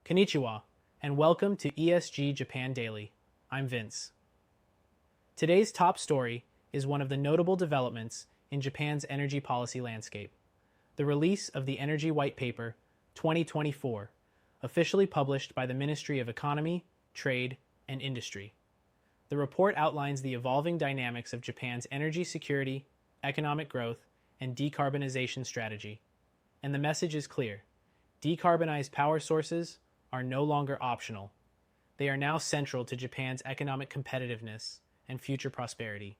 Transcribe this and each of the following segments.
Konnichiwa, and welcome to ESG Japan Daily. I'm Vince. Today's top story is one of the notable developments in Japan's energy policy landscape, the release of the Energy White Paper 2024, officially published by the Ministry of Economy, Trade, and Industry. The report outlines the evolving dynamics of Japan's energy security, economic growth, and decarbonization strategy. And the message is clear. Decarbonized power sources are no longer optional. They are now central to Japan's economic competitiveness and future prosperity.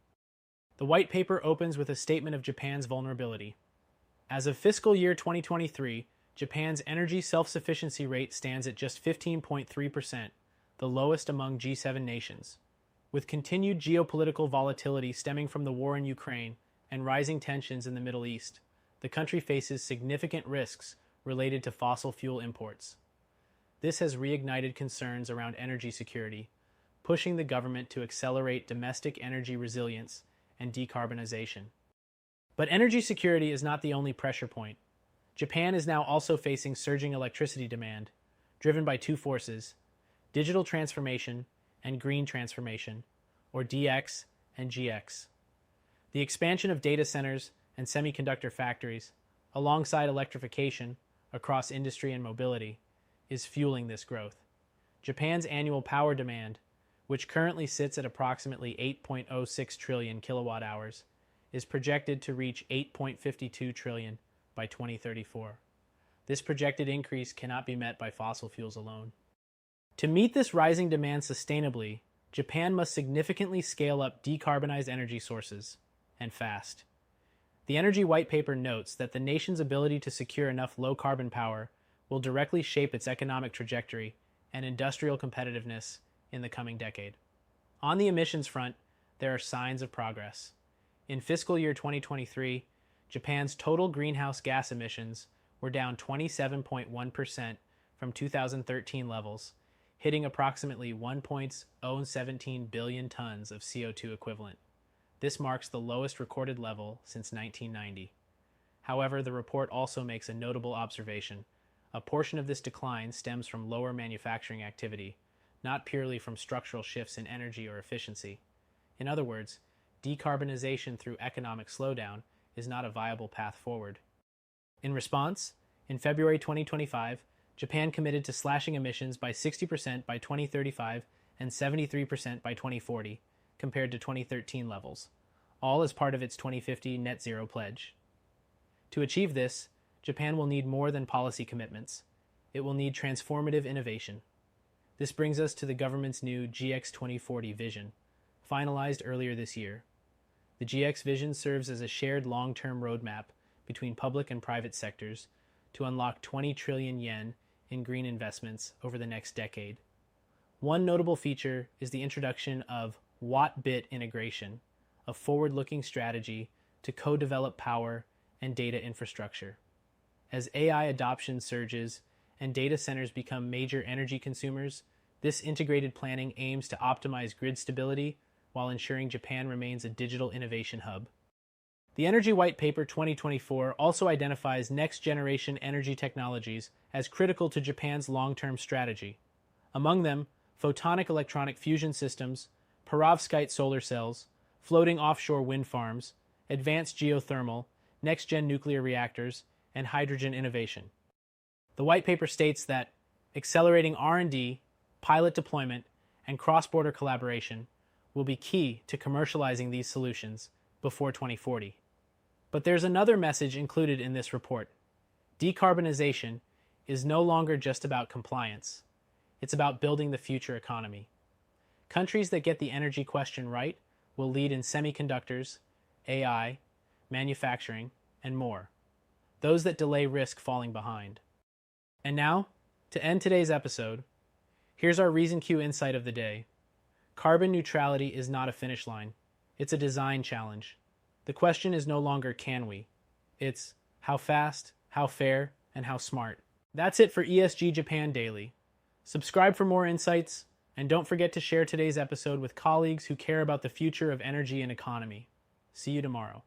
The white paper opens with a statement of Japan's vulnerability. As of fiscal year 2023, Japan's energy self-sufficiency rate stands at just 15.3%, the lowest among G7 nations. With continued geopolitical volatility stemming from the war in Ukraine and rising tensions in the Middle East, the country faces significant risks related to fossil fuel imports. This has reignited concerns around energy security, pushing the government to accelerate domestic energy resilience and decarbonization. But energy security is not the only pressure point. Japan is now also facing surging electricity demand, driven by two forces: digital transformation and green transformation, or DX and GX. The expansion of data centers and semiconductor factories, alongside electrification across industry and mobility, is fueling this growth. Japan's annual power demand, which currently sits at approximately 8.06 trillion kilowatt hours, is projected to reach 8.52 trillion by 2034. This projected increase cannot be met by fossil fuels alone. To meet this rising demand sustainably, Japan must significantly scale up decarbonized energy sources, and fast. The Energy White Paper notes that the nation's ability to secure enough low-carbon power will directly shape its economic trajectory and industrial competitiveness in the coming decade. On the emissions front, there are signs of progress. In fiscal year 2023, Japan's total greenhouse gas emissions were down 27.1% from 2013 levels, hitting approximately 1.017 billion tons of CO2 equivalent. This marks the lowest recorded level since 1990. However, the report also makes a notable observation. A portion of this decline stems from lower manufacturing activity, not purely from structural shifts in energy or efficiency. In other words, decarbonization through economic slowdown is not a viable path forward. In response, in February 2025, Japan committed to slashing emissions by 60% by 2035 and 73% by 2040, compared to 2013 levels, all as part of its 2050 net zero pledge. To achieve this, Japan will need more than policy commitments. It will need transformative innovation. This brings us to the government's new GX 2040 vision, finalized earlier this year. The GX vision serves as a shared long-term roadmap between public and private sectors to unlock 20 trillion yen in green investments over the next decade. One notable feature is the introduction of watt-bit integration, a forward-looking strategy to co-develop power and data infrastructure. As AI adoption surges and data centers become major energy consumers, this integrated planning aims to optimize grid stability while ensuring Japan remains a digital innovation hub. The Energy White Paper 2024 also identifies next-generation energy technologies as critical to Japan's long-term strategy. Among them, photonic electronic fusion systems, perovskite solar cells, floating offshore wind farms, advanced geothermal, next-gen nuclear reactors, and hydrogen innovation. The white paper states that accelerating R&D, pilot deployment, and cross-border collaboration will be key to commercializing these solutions before 2040. But there's another message included in this report. Decarbonization is no longer just about compliance. It's about building the future economy. Countries that get the energy question right will lead in semiconductors, AI, manufacturing, and more. Those that delay risk falling behind. And now, to end today's episode, here's our Reason Q insight of the day. Carbon neutrality is not a finish line. It's a design challenge. The question is no longer can we. It's how fast, how fair, and how smart. That's it for ESG Japan Daily. Subscribe for more insights, and don't forget to share today's episode with colleagues who care about the future of energy and economy. See you tomorrow.